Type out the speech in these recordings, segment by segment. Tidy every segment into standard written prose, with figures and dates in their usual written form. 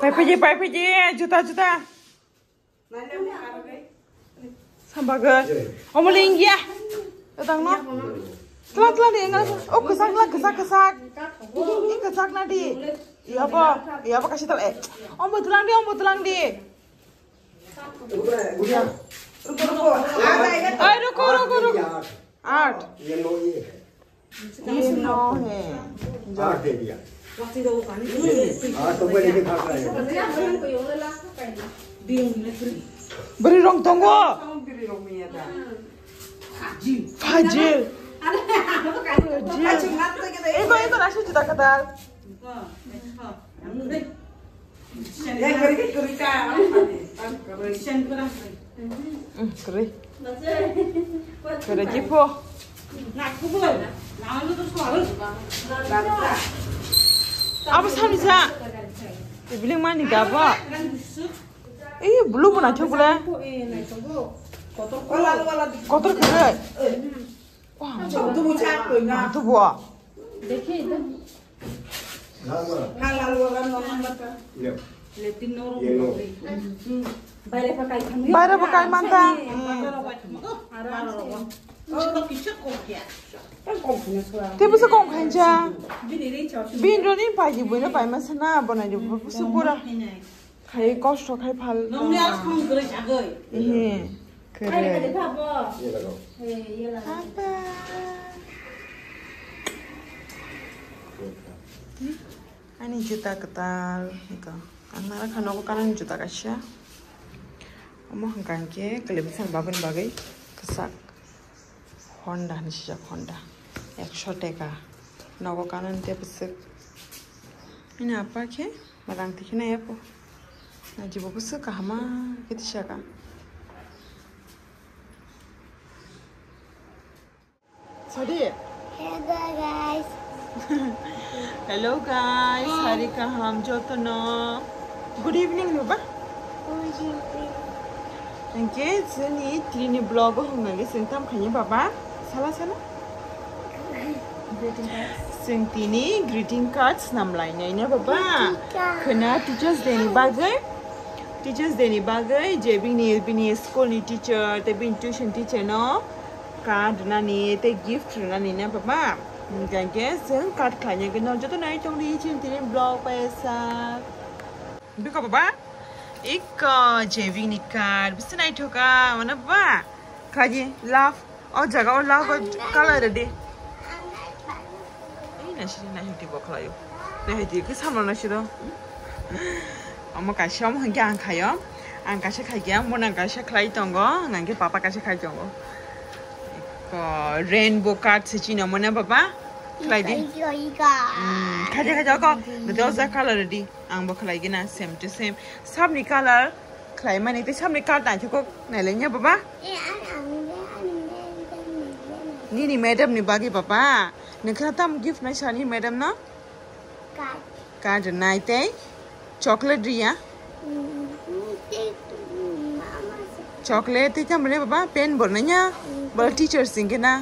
Pai pergi, juta. Sambaga. Omo linggi ya. Datang no. Telat dia enggak. Oh kesak. Ini kesak nanti. Iya apa kasih tahu Omo tulang di. Ay रुको 8 ये 9 है 8 दे दिया तो बोले कि खा रहा है beri rong tonggo fajil itu nasi juta kata keren jipo apa sih bisa dibilang mana gapa belum pernah coba kotor keren wah itu buah Bayar pakai mantap. Tapi sekong kenca. Bin roni pagi buina pai masana bana jo sepura. Kai kosto kai phal. Keren. Apa? Ani juta ketal itu. Karena kan aku kanan juta kasih. Omo hangkang ke kelebihan babin bagai kesak Honda nih sih Honda 100 taka nago kanan dia besar ini apa ke barang tiknya ya po nah jibo besar kahama gitu sih kan sorry hello guys hari kaham jotono good evening baba good evening Oke, sini trini blog hongange sentam khanya baba. Salah. Greeting cards namlainnya ini baba. Kena teachers deni bagai. Jebini school ni teacher, tapi tuition teacher no. Card nani te gift nani na baba. Oke, sen card khanya kena joto nai tong di trini blog paisa. Bika baba. एक जेविंग निकाल बिस्तर नहीं ठोका मना बा खाजी laugh और जगह और लाफ कलर दे ये नहीं टी बखलायो नहीं टी किस हम लोग नशीदो अम्मा कैसे हम हंगे आंखायो आंकाशे खाइया मोना कैसे खाई तंगो नंगे पापा कैसे खाई तंगो रेनबो कार्ड से चीना मना पापा खाई दे खाजा को नोटोसा कलर दी आंग बखलाई गिना सेम टू सेम सब नि कलर खाई माने ते सब नि कार्ड आंचे को नाइलेnya पापा ni madam ni bagi papa नोंखा तम गिफ्ट नाय सानि मैडम ना कार्ड नाय ते चॉकलेट रिया चॉकलेट ते तम पापा पेन बोलनाया बल टीचर सिंगे ना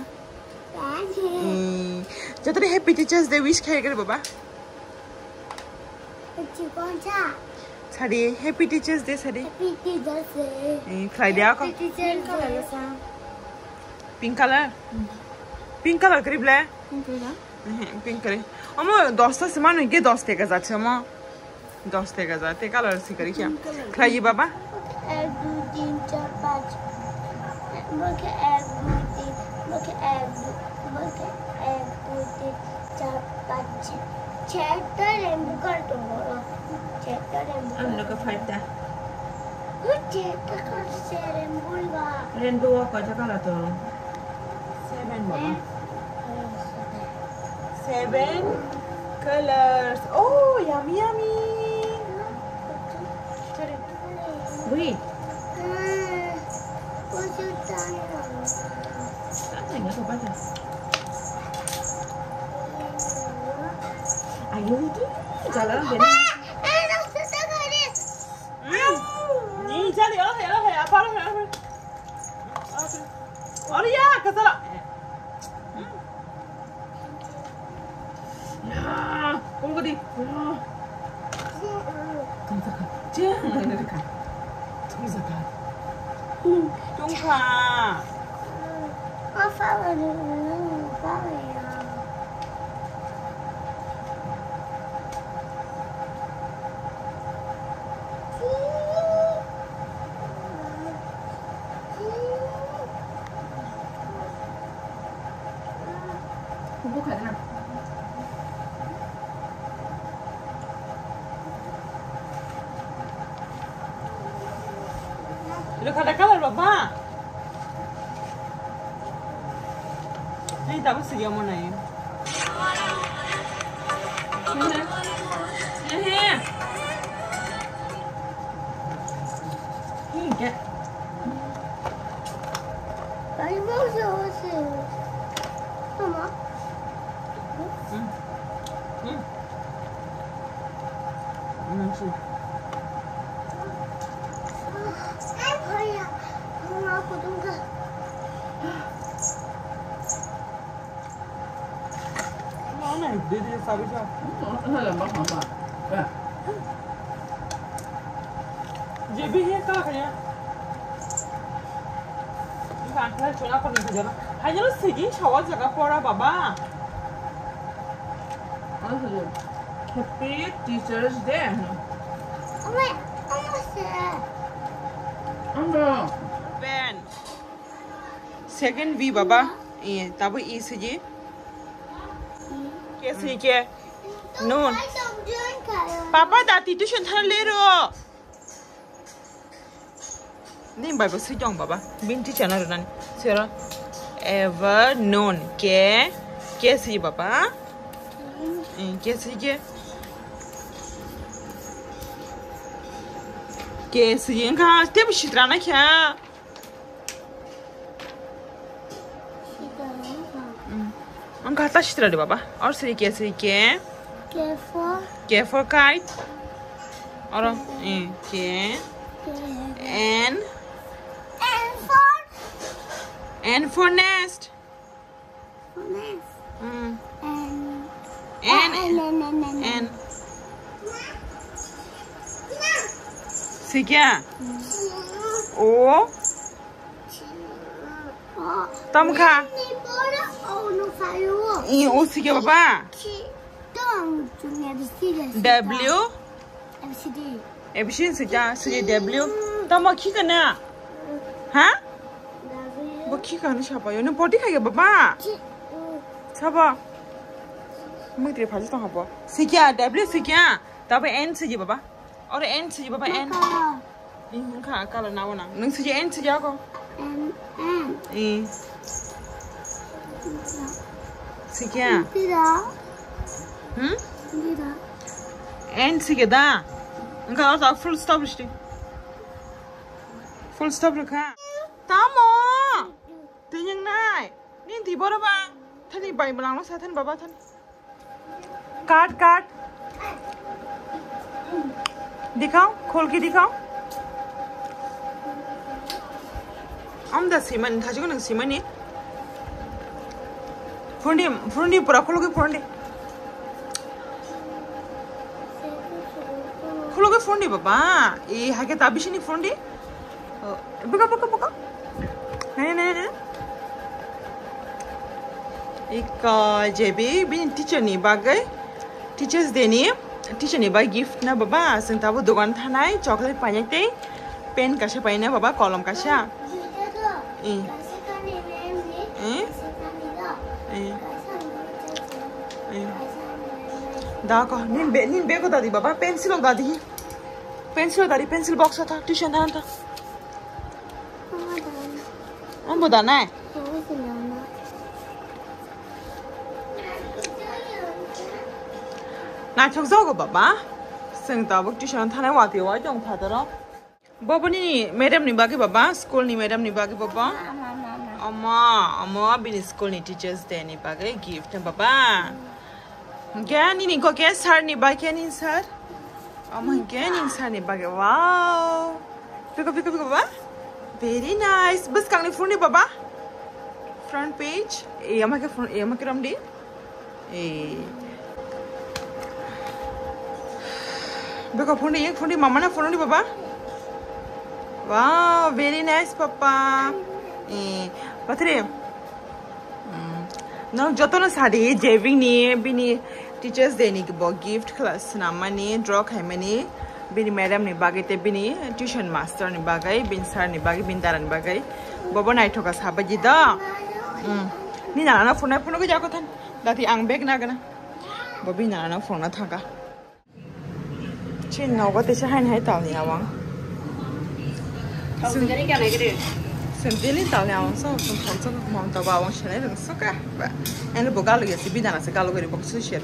जतरे हैप्पी टीचर्स डे विश खाएगा बाबा साड़ी हैप्पी टीचर्स डे साड़ी खाई दिया को पिंक कलर करीब ले पिंक करी अम्मा 10 से मानो ये 10 टेका जाते अम्मा 10 टेका जाते कलर सी करी क्या खाइए बाबा 1 2 3 4 5 मुझे 1 2 3 मुझे 1 2 3 4 5 6 तो रेनबो कर दूंगा 6 तो रेनबो हम लोग का 5 था कुछ 6 का से रेनबो का जगह ला तो 7 बाबा 7 colors oh yummy wait ayo itu jalan deh nih jadi apa oh ya kesana ya kung di Look at the color, Papa. Hey, that was a yummy name. Here. Get. Mama. Didi sabi siya. JB here ka kanya. Yung angkla chona pa rin kanya. Hanya lo sige shawa jaga pora baba. Happy Teachers Day. Ben. Second V baba. Iya, tabu E sige. कैसे क्या नून पापा दाती tuition था ले रो नहीं बाबा से जाऊँ बाबा बिंटी चना रुनान सेरा ever known के कैसे बाबा कैसे कैसे इनका तेरे शित्राना क्या उनका हाथ शित्रा दे बाबा और सही कैसे क्या K for kite और K N for nest N से क्या O तम खा O से क्या बाबा W ABCD से क्या से W तम अखी करना हाँ बखी करना छापा यो ने पोटी खाएगा बाबा छापा मैं तेरे पास तो हाँ पा से क्या W से क्या तब N से जी बाबा और N से जी बाबा N इनका काला ना वना नंग से जी N से जाओ से क्या N से क्या दा इनका और तो full stop लिस्टे full stop रखा तामो तेजंग नाय नीं ती बोरा बा थानी बाई बलांगो साथन बाबा थान काट दिखाओ खोल के दिखाओ हम दा सीमन था जो नंग सीमन ये फुंडी पूरा खोलोगे फुंडी बाबा ये हाके ताबिशी नहीं फुंडी बका नहीं एक जेबी बिन टीचर नहीं बागै टीचर्स डे नहीं टीचर नहीं बाग गिफ्ट ना बाबा संताबो दुकान था ना चॉकलेट पाने ते पेन कैसे पाने बाबा कॉलम कैसे दाको नीन बेको दादी बाबा पेंसिल दादी पेंसिल बॉक्स था ट्यूशन था हम बताना है ना चौक जाओगे बाबा संताबो ट्यूशन था ना वाती हुआ जों था तो बाबा नी मैडम नहीं बाकी बाबा स्कूल नहीं मैडम नहीं बाकी बाबा अम्मा बिन स्कूल नहीं टीचर्स डे नहीं बाकी गिफ्ट है बाबा क्या नहीं को क्या सर नहीं बाकी नहीं सर अम्मा क्या नहीं सर नहीं बाकी वाव पिको बाबा वेरी नाइस बस कांगनी फ्रंट नहीं बाबा फ्रंट पेज ये अम्मा के रमडी Beko phone di mama na phone di papa. Wow, very nice papa. Patri. No, joto na sari javing ni bini teachers day ni bo gift class nama ni draw khaime ni bini madam ni bagai te bini tuition master ni bagai bin sir ni bagai bin daran bagai bobo nai thoka sabaji da ni na phone ko ja ko than dati ang bag na gana bobi na phone na thaka chin no ko te sa hain hai taw ni awang Sendiri tahu ni awang so so mau tahu awang sini dengan suka, ini bukan lagi sih bidana sekali gari box share.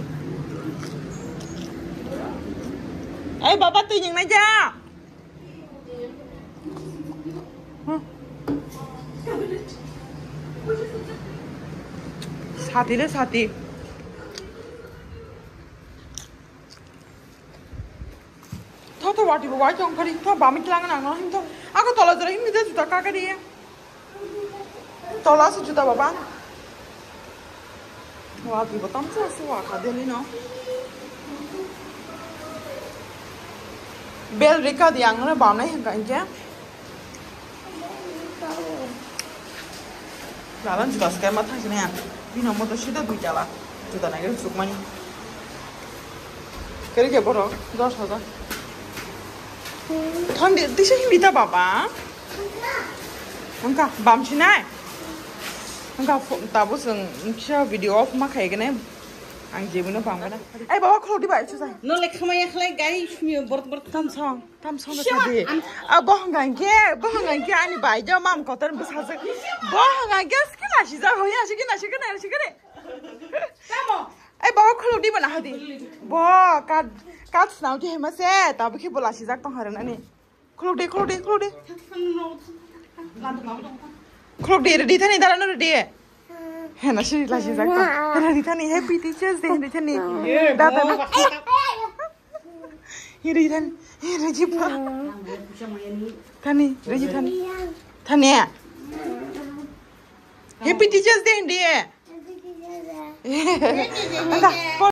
Bapa tu yang aja. Sati le sati. Tahu wati bawa jong kari, tahu bami kelangan angah him tahu. Aku tolak jadi him itu sudah kakak dia. Tolak sejuta bapa. Wah, tiba tampil suara kadeli no. Bel reka dia angna bamna hingga inja. Lalan juta sekarang mata sini ya. Bina motor sudah dua jala. Juta naik sukmani. Kerja berapa? 10,000. Thandi, tisha himita bapa. Angka bam sini. Angka tabu seng kisah video off mak kayak gini. Ang jemuno bam kan? Bawa kalau di bawah susah. No lek khamaya khlai gari shmi bort tam song na sadi. Bohongan ke ani bai jauh mam kotor besar se. Bohongan ke sekian sih zah hoya sekian. Kamu? Bawa kalau di mana hadi? Boh kat senau je hemas tapi ke bola sih zah tong hari nani. Kalau di. Kalau di ready thani dalam ready. Hena sih lah sih zah tong. Ready thani happy teachers day ready thani. Datang. Ready thani. Ready pa. Thani ready thani. Thani ya. Happy teachers day dia. Enggak.